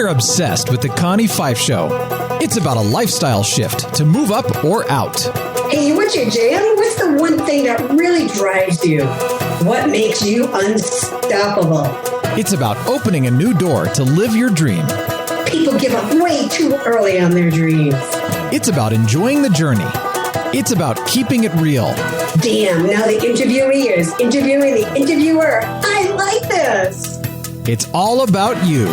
We're obsessed with the Connie Pheiff Show. It's about a lifestyle shift to move up or out. Hey, what's your jam? What's the one thing that really drives you? What makes you unstoppable? It's about opening a new door to live your dream. People give up way too early on their dreams. It's about enjoying the journey. It's about keeping it real. Damn, now the interviewee is interviewing the interviewer. I like this. It's all about you.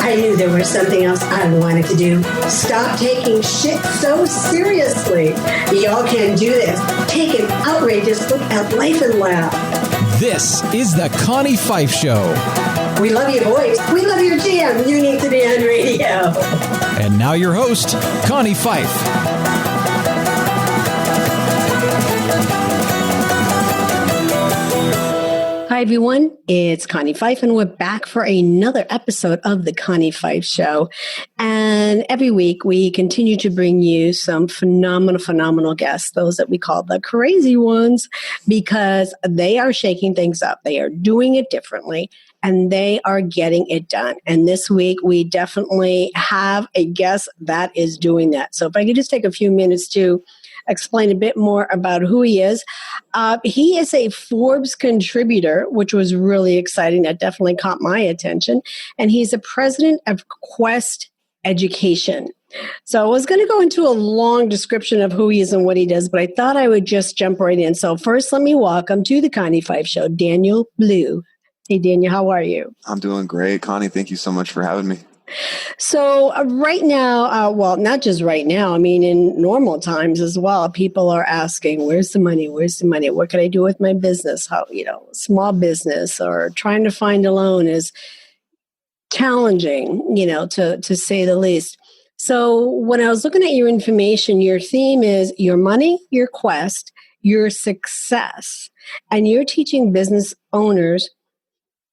I knew there was something else I wanted to do. Stop taking shit so seriously. Y'all can do this. Take an outrageous look at life and laugh. This is the Connie Pheiff Show. We love your voice. We love your jam. You need to be on radio. And now your host, Connie Pheiff. Hi, everyone. It's Connie Pheiff, and we're back for another episode of the Connie Pheiff Show. And every week, we continue to bring you some phenomenal guests, those that we call the crazy ones, because they are shaking things up. They are doing it differently, and they are getting it done. And this week, we definitely have a guest that is doing that. So if I could just take a few minutes to explain a bit more about who he is. He is a Forbes contributor, which was really exciting. That definitely caught my attention. And he's the president of Quest Education. So I was going to go into a long description of who he is and what he does, but I thought I would just jump right in. So first, let me welcome to the Connie Pheiff Show, Daniel Blue. Hey, Daniel, how are you? I'm doing great. Connie, thank you so much for having me. So right now, well, not just right now, I mean, in normal times as well, people are asking, where's the money? Where's the money? What can I do with my business? How, small business or trying to find a loan is challenging, to say the least. So when I was looking at your information, your theme is your money, your quest, your success, and you're teaching business owners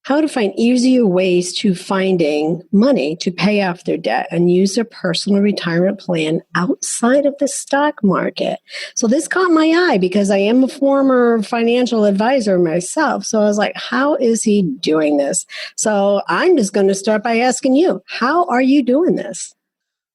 how to find easier ways to finding money to pay off their debt and use their personal retirement plan outside of the stock market. So this caught my eye because I am a former financial advisor myself. So I was like, how is he doing this? So I'm just going to start by asking you, how are you doing this?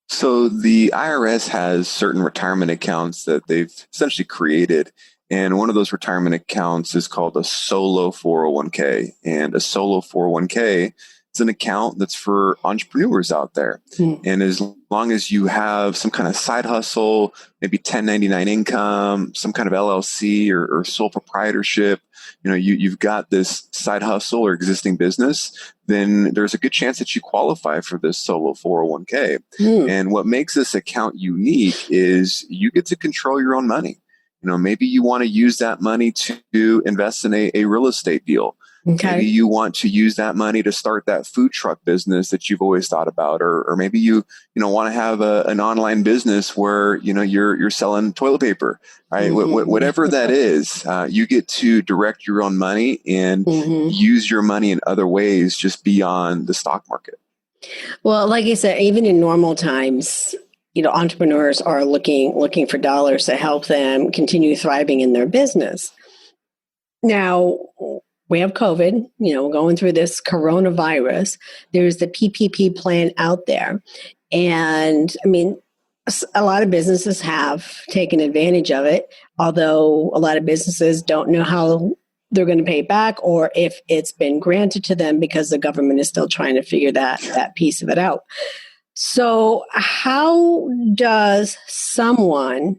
So the IRS has certain retirement accounts that they've essentially created. And one of those retirement accounts is called a solo 401k. And a solo 401k is an account that's for entrepreneurs out there. And as long as you have some kind of side hustle, maybe 1099 income, some kind of LLC or sole proprietorship, you've got this side hustle or existing business, then there's a good chance that you qualify for this solo 401k. And what makes this account unique is you get to control your own money. Maybe you want to use that money to invest in a real estate deal. Okay. Maybe you want to use that money to start that food truck business that you've always thought about, or maybe you want to have an online business where you're selling toilet paper, right? Whatever that is, you get to direct your own money and use your money in other ways just beyond the stock market. Well, like I said, even in normal times, entrepreneurs are looking for dollars to help them continue thriving in their business. Now, we have COVID, we're going through this coronavirus. There's the PPP plan out there. And I mean, a lot of businesses have taken advantage of it, although a lot of businesses don't know how they're going to pay back or if it's been granted to them because the government is still trying to figure that piece of it out. So how does someone,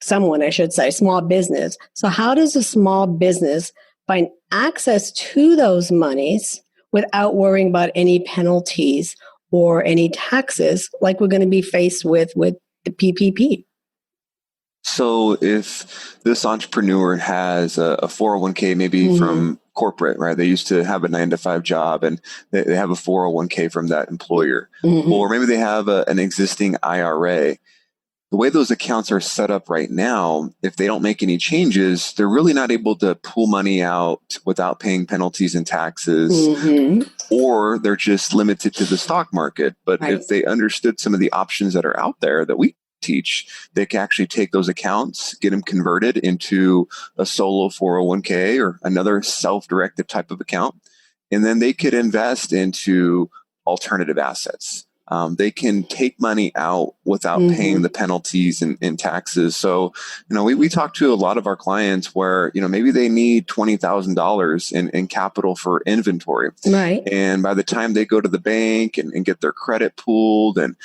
I should say, small business, so how does a small business find access to those monies without worrying about any penalties or any taxes like we're going to be faced with the PPP? So if this entrepreneur has a 401k, maybe from corporate, right? They used to have a 9-to-5 job and they have a 401k from that employer, or maybe they have an existing IRA. The way those accounts are set up right now, if they don't make any changes, they're really not able to pull money out without paying penalties and taxes, or they're just limited to the stock market. But if they understood some of the options that are out there that we teach, they can actually take those accounts, get them converted into a solo 401k or another self-directed type of account. And then they could invest into alternative assets. they can take money out without paying the penalties and taxes. So, we talk to a lot of our clients where, maybe they need $20,000 in capital for inventory. Right. And by the time they go to the bank and get their credit pooled and,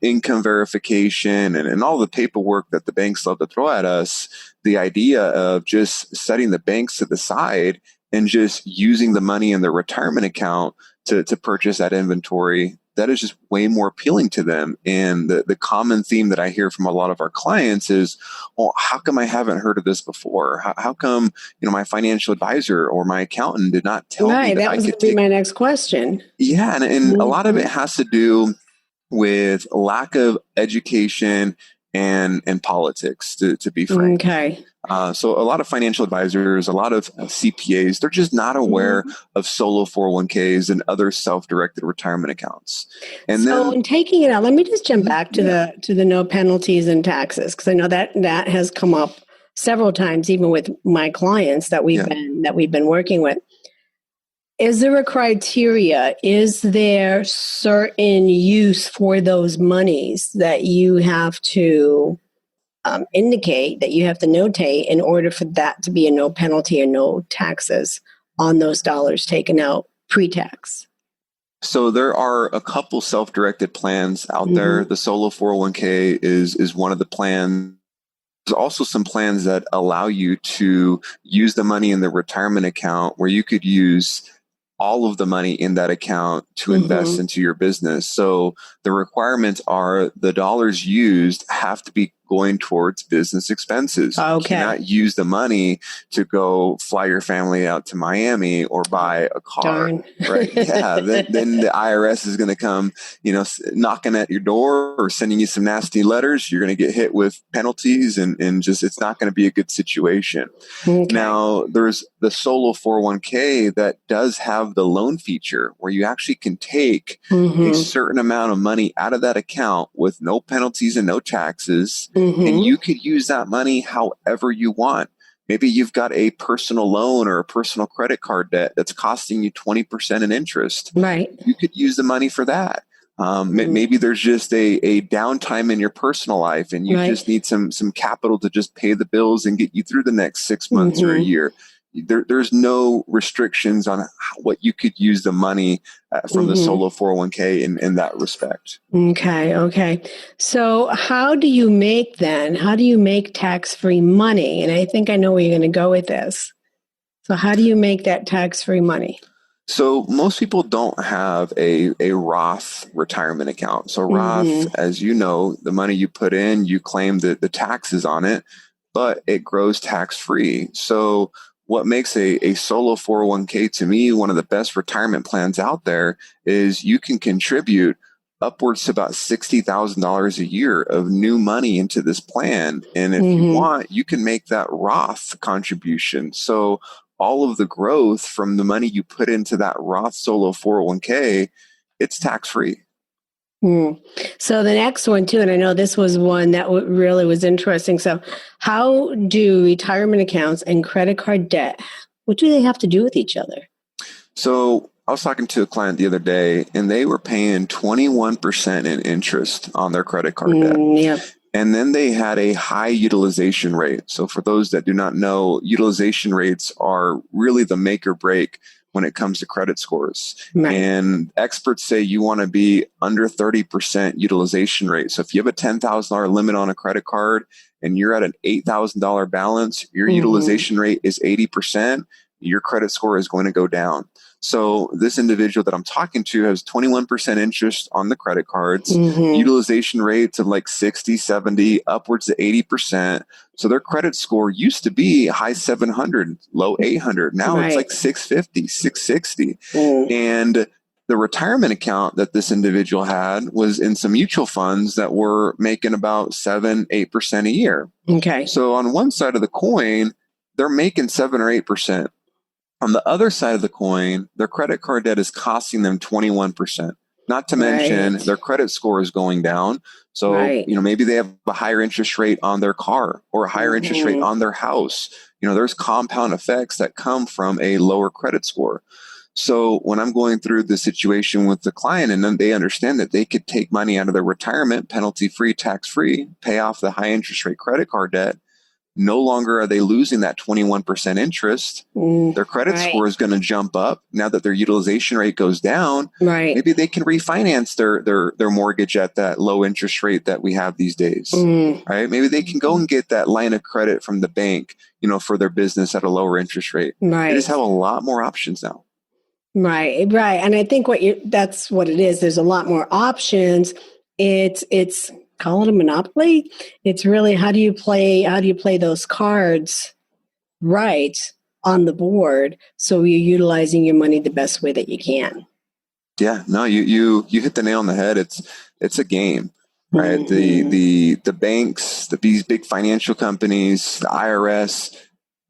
income verification and all the paperwork that the banks love to throw at us, the idea of just setting the banks to the side and just using the money in their retirement account to purchase that inventory, that is just way more appealing to them. And the common theme that I hear from a lot of our clients is, well, how come I haven't heard of this before? How come, my financial advisor or my accountant did not tell me that that I was could going to be take... my next question. Yeah. And a lot of it has to do with lack of education and politics, to be frank. Okay. So a lot of financial advisors, a lot of CPAs, they're just not aware of solo 401ks and other self-directed retirement accounts. And so in taking it out, let me just jump back to the no penalties and taxes, because I know that has come up several times, even with my clients that we've been working with. Is there a criteria? Is there certain use for those monies that you have to indicate, that you have to notate in order for that to be a no penalty or no taxes on those dollars taken out pre-tax? So there are a couple self-directed plans out there. The solo 401k is one of the plans. There's also some plans that allow you to use the money in the retirement account where you could use all of the money in that account to invest into your business. So the requirements are the dollars used have to be going towards business expenses. Okay. You cannot use the money to go fly your family out to Miami or buy a car. Darn. Right? Yeah. Then the IRS is going to come, knocking at your door or sending you some nasty letters. You're going to get hit with penalties and just, it's not going to be a good situation. Okay. Now, there's the solo 401k that does have the loan feature where you actually can take a certain amount of money out of that account with no penalties and no taxes. And you could use that money however you want. Maybe you've got a personal loan or a personal credit card debt that's costing you 20% in interest. Right. You could use the money for that. Maybe there's just a downtime in your personal life and you just need some capital to just pay the bills and get you through the next 6 months or a year. There's no restrictions on what you could use the money from the solo 401k in that respect. Okay. So how do you make tax-free money? And I think I know where you're going to go with this. So how do you make that tax-free money? So most people don't have a Roth retirement account. So Roth, as you know, the money you put in, you claim the taxes on it, but it grows tax-free. So what makes a solo 401k to me one of the best retirement plans out there is you can contribute upwards to about $60,000 a year of new money into this plan. And if you want, you can make that Roth contribution. So all of the growth from the money you put into that Roth solo 401k, it's tax-free. So the next one too, and I know this was one that really was interesting. So how do retirement accounts and credit card debt, what do they have to do with each other? So I was talking to a client the other day and they were paying 21% in interest on their credit card debt. Yep. And then they had a high utilization rate. So for those that do not know, utilization rates are really the make or break when it comes to credit scores. Right. And experts say you want to be under 30% utilization rate. So if you have a $10,000 limit on a credit card and you're at an $8,000 balance, your utilization rate is 80%, your credit score is going to go down. So this individual that I'm talking to has 21% interest on the credit cards, utilization rates of like 60, 70, upwards to 80%. So their credit score used to be high 700, low 800. Now it's like 650, 660. And the retirement account that this individual had was in some mutual funds that were making about 7-8% a year. Okay. So on one side of the coin, they're making 7 or 8%. On the other side of the coin, their credit card debt is costing them 21%. Not to mention their credit score is going down. So, maybe they have a higher interest rate on their car or a higher interest rate on their house. There's compound effects that come from a lower credit score. So when I'm going through the situation with the client and then they understand that they could take money out of their retirement, penalty free, tax free, pay off the high interest rate credit card debt, no longer are they losing that 21% interest. Their credit score is going to jump up now that their utilization rate goes down. Maybe they can refinance their mortgage at that low interest rate that we have these days. Right? Maybe they can go and get that line of credit from the bank, for their business at a lower interest rate. They just have a lot more options now. Right. And I think that's what it is. There's a lot more options. It's call it a monopoly. It's really how do you play those cards right on the board so you're utilizing your money the best way that you can. Yeah, no, you hit the nail on the head. It's a game, right? The banks, these big financial companies, the IRS,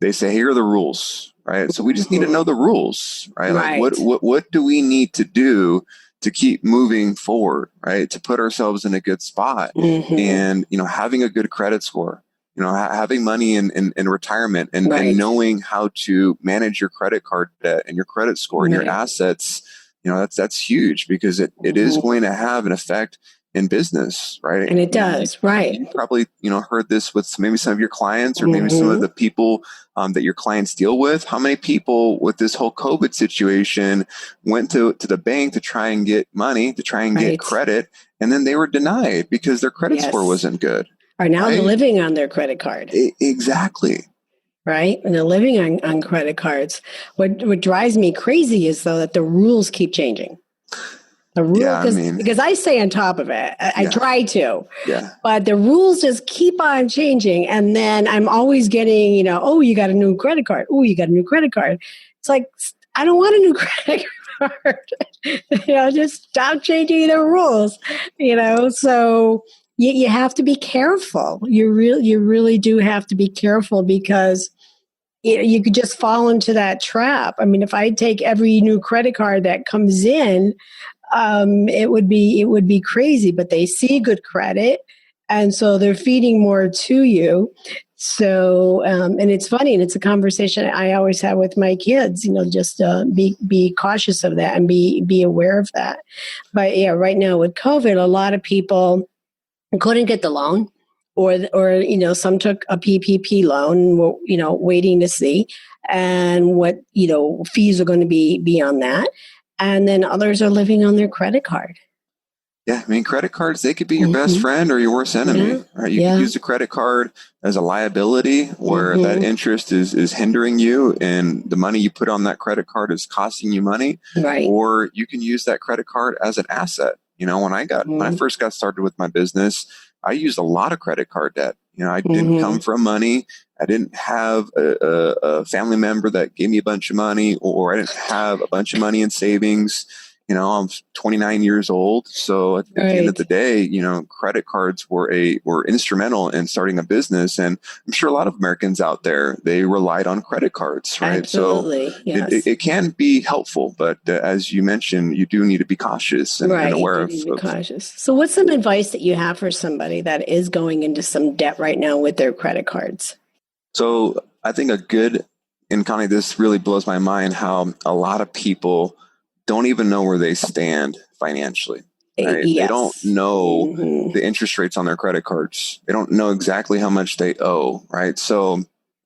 they say, here are the rules, right? So we just need to know the rules, right? Like what do we need to do to keep moving forward, right? To put ourselves in a good spot and, having a good credit score, having money in retirement and knowing how to manage your credit card debt and your credit score and your assets, that's huge because it is going to have an effect in business, right? And it does, right. You probably, heard this with maybe some of your clients or maybe some of the people that your clients deal with. How many people with this whole COVID situation went to the bank to try and get money, to try and get credit, and then they were denied because their credit score wasn't good. Or now they're living on their credit card. Exactly. Right? And they're living on credit cards. What drives me crazy is, though, that the rules keep changing. The rule, because I stay on top of it. I try to. Yeah. But the rules just keep on changing. And then I'm always getting, oh, you got a new credit card. Oh, you got a new credit card. It's like, I don't want a new credit card. Just stop changing the rules. So you have to be careful. You really do have to be careful because you could just fall into that trap. I mean, if I take every new credit card that comes in, it would be crazy, but they see good credit. And so they're feeding more to you. So, and it's funny, and it's a conversation I always have with my kids, just be cautious of that and be aware of that. But yeah, right now with COVID, a lot of people couldn't get the loan or some took a PPP loan, waiting to see and what, fees are going to be on that. And then others are living on their credit card. Yeah, I mean, credit cards, they could be your best friend or your worst enemy. Right? You can use a credit card as a liability where that interest is hindering you and the money you put on that credit card is costing you money. Right. Or you can use that credit card as an asset. When I first got started with my business, I used a lot of credit card debt. I didn't come from money. I didn't have a family member that gave me a bunch of money, or I didn't have a bunch of money in savings. I'm 29 years old. So at the end of the day, credit cards were instrumental in starting a business. And I'm sure a lot of Americans out there, they relied on credit cards, right? Absolutely. So it can be helpful, but as you mentioned, you do need to be cautious and aware of. Cautious. So what's some advice that you have for somebody that is going into some debt right now with their credit cards? So I think and Connie, this really blows my mind how a lot of people don't even know where they stand financially. Right? Yes. They don't know the interest rates on their credit cards. They don't know exactly how much they owe, right? So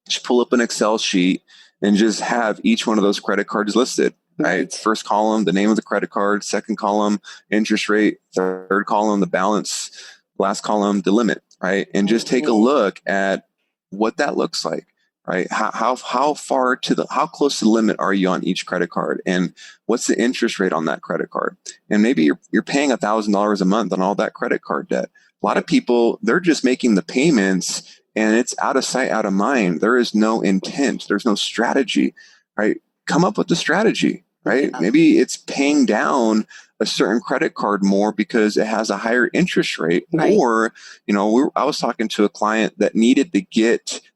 just pull up an Excel sheet and just have each one of those credit cards listed, right? First column, the name of the credit card. Second column, interest rate. Third column, the balance. Last column, the limit, right? And just take a look at what that looks like. Right? How close to the limit are you on each credit card, and what's the interest rate on that credit card? And maybe you're paying $1,000 a month on all that credit card debt. A lot of people, they're just making the payments, and it's out of sight, out of mind. There is no intent. There's no strategy. Right? Come up with the strategy. Right? Yeah. Maybe it's paying down a certain credit card more because it has a higher interest rate. Right. Or, I was talking to a client that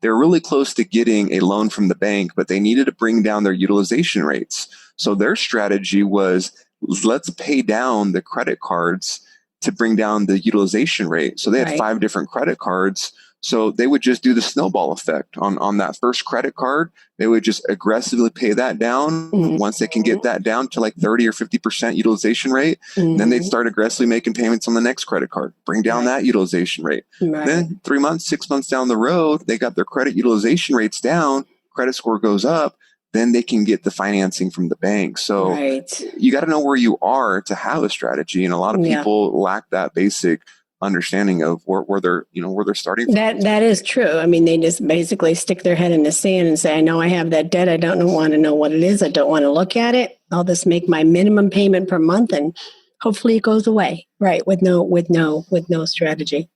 they're really close to getting a loan from the bank, but they needed to bring down their utilization rates. So their strategy was, let's pay down the credit cards to bring down the utilization rate. So they had 5 different credit cards. So they would just do the snowball effect on that first credit card. They would just aggressively pay that down. Once they can get that down to like 30 or 50% utilization rate, then they'd start aggressively making payments on the next credit card, bring down that utilization rate. Then 3 months, 6 months down the road, they got their credit utilization rates down, credit score goes up, then they can get the financing from the bank. So you got to know where you are to have a strategy. And a lot of people lack that basic understanding of where they're starting from. That is true. I mean, they just basically stick their head in the sand and say, I know I have that debt. I don't want to know what it is. I don't want to look at it. I'll just make my minimum payment per month and hopefully it goes away. Right. With no strategy.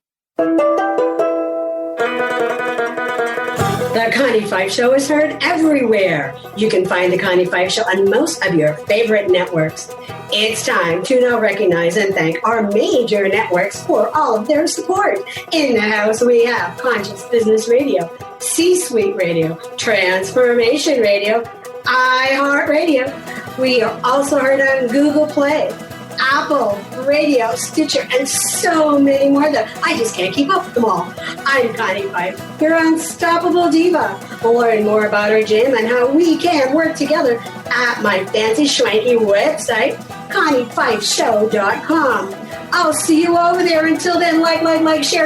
The Connie Pheiff Show is heard everywhere. You can find The Connie Pheiff Show on most of your favorite networks. It's time to now recognize and thank our major networks for all of their support. In the house, we have Conscious Business Radio, C-Suite Radio, Transformation Radio, iHeartRadio. We are also heard on Google Play, Apple, Radio, Stitcher, and so many more that I just can't keep up with them all. I'm Connie Pheiff, your unstoppable diva. Learn more about our gym and how we can work together at my fancy schwanky website, ConniePheiffShow.com. I'll see you over there. Until then, like, share.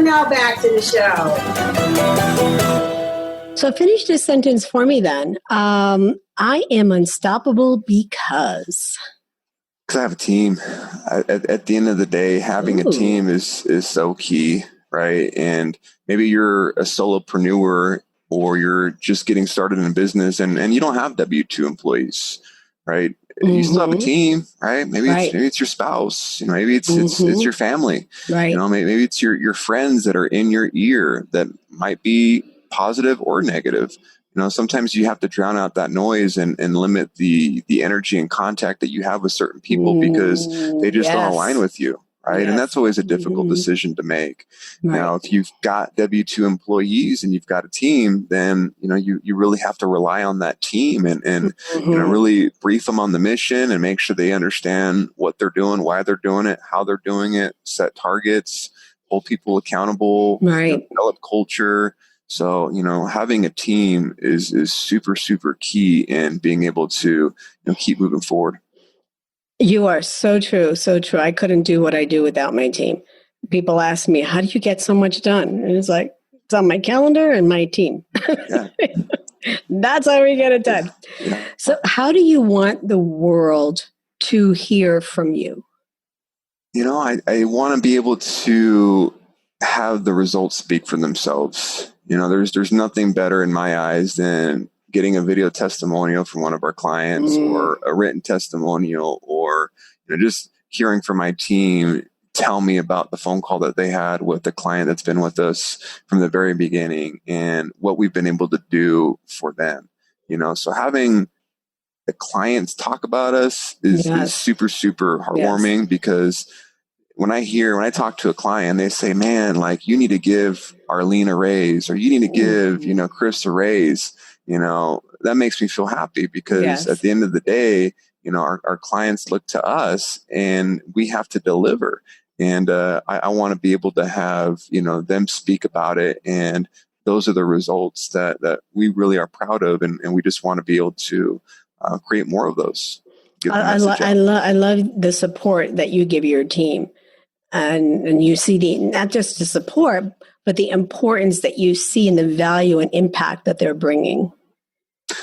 Now back to the show. So finish this sentence for me then. I am unstoppable because I have a team. At the end of the day, having a team is so key, right? And maybe you're a solopreneur or you're just getting started in business and you don't have W-2 employees, right? You still have a team, right? Maybe it's your spouse, maybe it's your family, right? Maybe it's your friends that are in your ear that might be positive or negative. Sometimes you have to drown out that noise and limit the energy and contact that you have with certain people because they just don't align with you, right? And that's always a difficult decision to make. Now, if you've got W-2 employees and you've got a team, then, you really have to rely on that team and really brief them on the mission and make sure they understand what they're doing, why they're doing it, how they're doing it, set targets, hold people accountable, develop culture. So, having a team is super, super key in being able to keep moving forward. You are so true. So true. I couldn't do what I do without my team. People ask me, how do you get so much done? And it's like, it's on my calendar and my team. Yeah. That's how we get it done. Yeah. So how do you want the world to hear from you? I want to be able to have the results speak for themselves. There's nothing better in my eyes than getting a video testimonial from one of our clients or a written testimonial or just hearing from my team tell me about the phone call that they had with the client that's been with us from the very beginning and what we've been able to do for them. So having the clients talk about us is super, super heartwarming because when I talk to a client, they say, man, like you need to give Arlene a raise or you need to give, Chris a raise, that makes me feel happy because at the end of the day, our clients look to us and we have to deliver. And I want to be able to have, them speak about it. And those are the results that we really are proud of. And we just want to be able to create more of those. I love the support that you give your team. And you see not just the support, but the importance that you see in the value and impact that they're bringing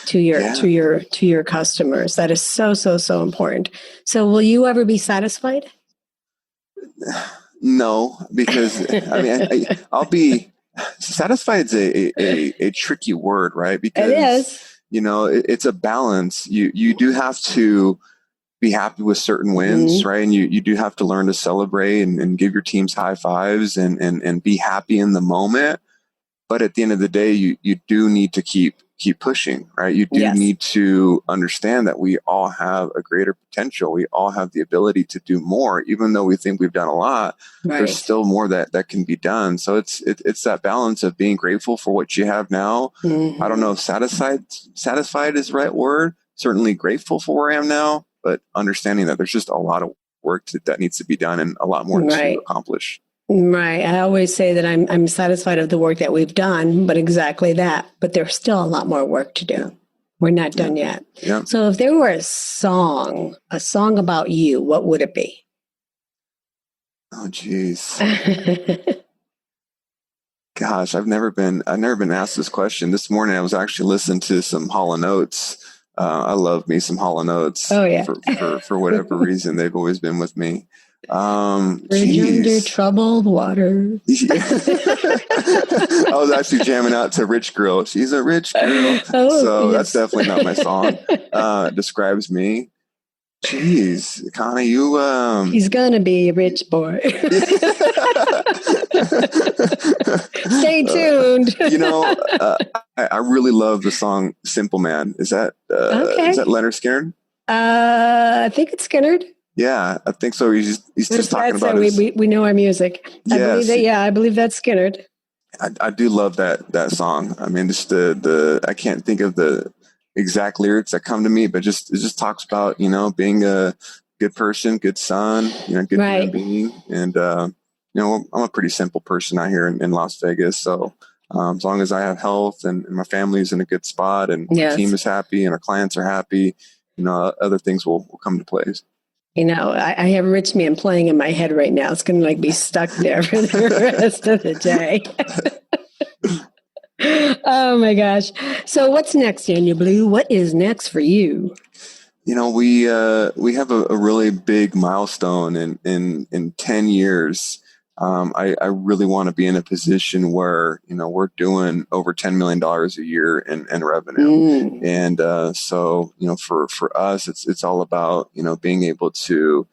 to your customers. That is so important. So will you ever be satisfied? No, because I'll be satisfied is a tricky word, right? Because it is. It's a balance. You do have to be happy with certain wins, right? And you do have to learn to celebrate and give your teams high fives and be happy in the moment. But at the end of the day, you do need to keep pushing, right? You do need to understand that we all have a greater potential. We all have the ability to do more, even though we think we've done a lot. There's still more that can be done. So it's that balance of being grateful for what you have now. I don't know if satisfied is the right word. Certainly grateful for where I am now, but understanding that there's just a lot of work that needs to be done and a lot more to accomplish. Right. I always say that I'm satisfied of the work that we've done, but exactly that. But there's still a lot more work to do. Yeah. We're not done yet. Yeah. So if there were a song about you, what would it be? Oh, geez. Gosh, I've never been asked this question. This morning, I was actually listening to some Hall & Oates. I love me some Hall & Oates. Oh, yeah. For whatever reason, they've always been with me. Bridge under troubled water. I was actually jamming out to Rich Girl. She's a rich girl. Oh, so yes. That's definitely not my song. It describes me. Jeez, Connie, you he's gonna be a rich boy. Stay tuned. I really love the song "Simple Man." Is that Leonard Skinner? I think it's Skinner. Yeah, I think so. He's just talking about we know our music. Yes. I believe that's Skinner. I do love that song. I mean, just the I can't think of the exact lyrics that come to me, but it just talks about being a good person, good son, good human being, and I'm a pretty simple person out here in Las Vegas. So as long as I have health and my family's in a good spot and the team is happy and our clients are happy, other things will come to place. I have Rich Man playing in my head right now. It's going to be stuck there for the rest of the day. Oh my gosh. So what's next, Daniel Blue? What is next for you? We have a really big milestone in 10 years. I really want to be in a position where, we're doing over $10 million a year in revenue. And, so, for us, it's all about, being able to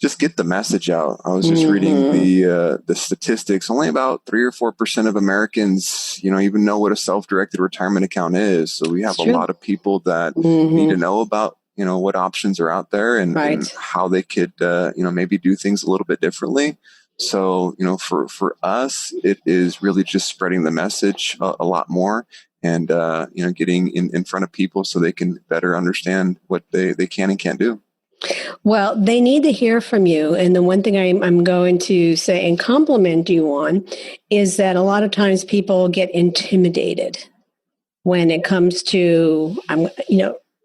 just get the message out. I was just reading the statistics. Only about 3 or 4% of Americans, even know what a self-directed retirement account is. So we have a lot of people that need to know about, what options are out there and how they could, maybe do things a little bit differently. So, for us, it is really just spreading the message a lot more and, getting in front of people so they can better understand what they can and can't do. Well, they need to hear from you. And the one thing I'm going to say and compliment you on is that a lot of times people get intimidated when it comes to,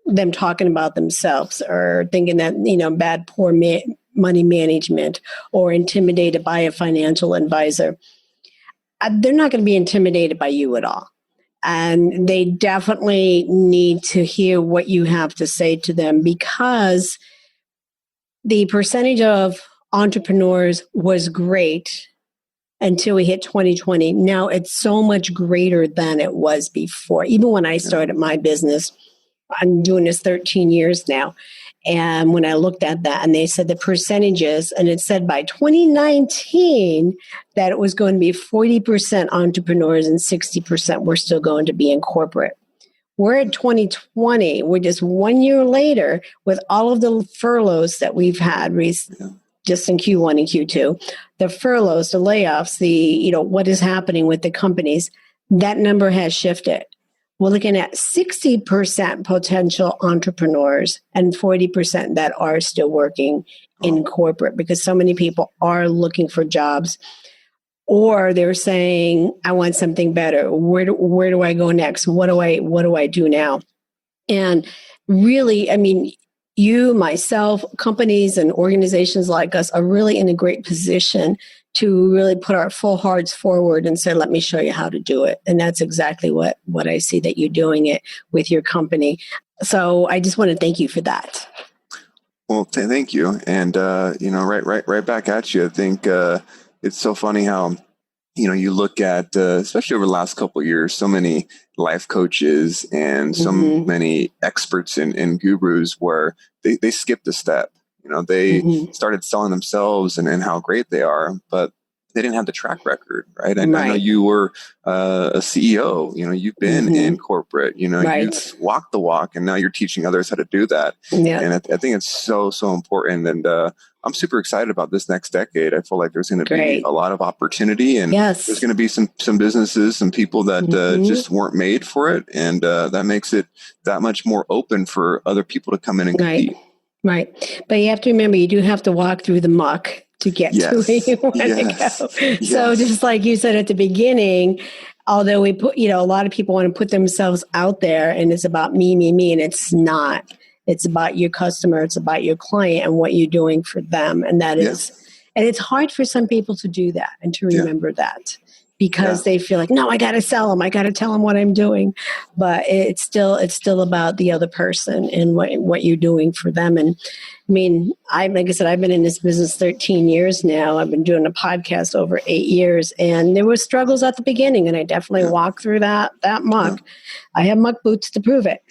them talking about themselves or thinking that, poor money management or intimidated by a financial advisor. They're not going to be intimidated by you at all. And they definitely need to hear what you have to say to them, because the percentage of entrepreneurs was great until we hit 2020. Now it's so much greater than it was before. Even when I started my business, I'm doing this 13 years now. And when I looked at that and they said the percentages, and it said by 2019 that it was going to be 40% entrepreneurs and 60% were still going to be in corporate. We're at 2020. We're just 1 year later with all of the furloughs that we've had just in Q1 and Q2, the furloughs, the layoffs, what is happening with the companies, that number has shifted. We're looking at 60% potential entrepreneurs and 40% that are still working in corporate, because so many people are looking for jobs, or they're saying, I want something better. Where do I go next? What do I do now? And really, I mean, you, myself, companies and organizations like us are really in a great position to really put our full hearts forward and say, let me show you how to do it. And that's exactly what I see that you're doing it with your company. So I just want to thank you for that. Well, thank you. And, right back at you. I think it's so funny how, you look at, especially over the last couple of years, so many life coaches and so many experts and gurus where they skipped a step. They started selling themselves and how great they are, but they didn't have the track record, right? I know you were a CEO, you've been in corporate, you've walked the walk, and now you're teaching others how to do that. Yeah. And I think it's so important. And I'm super excited about this next decade. I feel like there's going to be a lot of opportunity, and there's going to be some businesses, some people that just weren't made for it. And that makes it that much more open for other people to come in and compete. Right. But you have to remember, you do have to walk through the muck to get to where you want to go. Yes. So just like you said at the beginning, although we put, a lot of people want to put themselves out there and it's about me, and it's not. It's about your customer. It's about your client and what you're doing for them. And that is, and it's hard for some people to do that and to remember that because they feel like, no, I got to sell them. I got to tell them what I'm doing. But it's still about the other person and what you're doing for them. And I mean, like I said, I've been in this business 13 years now. I've been doing a podcast over 8 years, and there were struggles at the beginning, and I definitely walked through that muck. I have muck boots to prove it.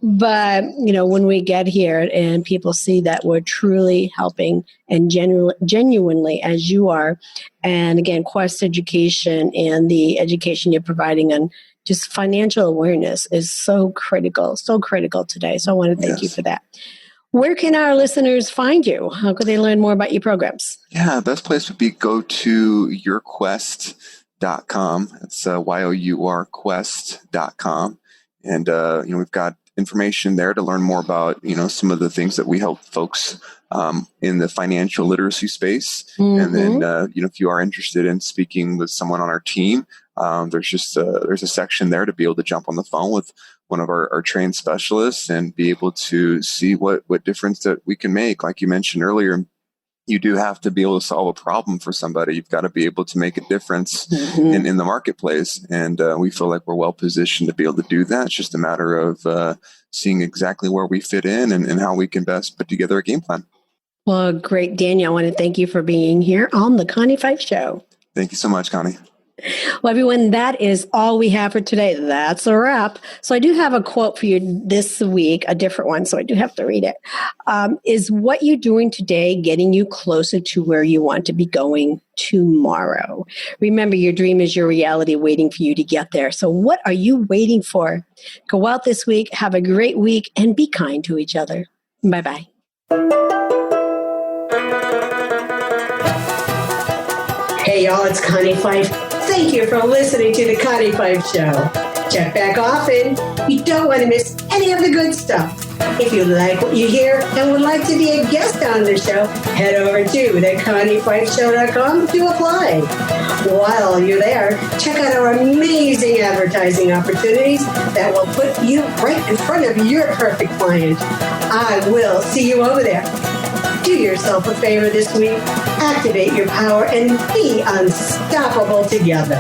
But when we get here and people see that we're truly helping and genuinely, as you are, and again, Quest Education and the education you're providing on just financial awareness is so critical today. So I want to thank you for that. Where can our listeners find you? How could they learn more about your programs? Yeah, best place would be go to yourquest.com. It's yourquest.com. And, we've got information there to learn more about, some of the things that we help folks in the financial literacy space. Mm-hmm. And then, if you are interested in speaking with someone on our team, there's a section there to be able to jump on the phone with one of our trained specialists and be able to see what difference that we can make. Like you mentioned earlier, you do have to be able to solve a problem for somebody. You've got to be able to make a difference in the marketplace. And we feel like we're well positioned to be able to do that. It's just a matter of seeing exactly where we fit in and how we can best put together a game plan. Well, great. Daniel, I want to thank you for being here on the Connie Pheiff Show. Thank you so much, Connie. Well, everyone, that is all we have for today. That's a wrap. So I do have a quote for you this week, a different one, so I do have to read it. Is what you're doing today getting you closer to where you want to be going tomorrow? Remember, your dream is your reality waiting for you to get there. So what are you waiting for? Go out this week, have a great week, and be kind to each other. Bye-bye. Hey, y'all, it's Connie Pheiff. Thank you for listening to the Connie Pheiff Show. Check back often. You don't want to miss any of the good stuff. If you like what you hear and would like to be a guest on the show, head over to theconniefeifshow.com to apply. While you're there, check out our amazing advertising opportunities that will put you right in front of your perfect client. I will see you over there. Do yourself a favor this week. Activate your power and be unstoppable together.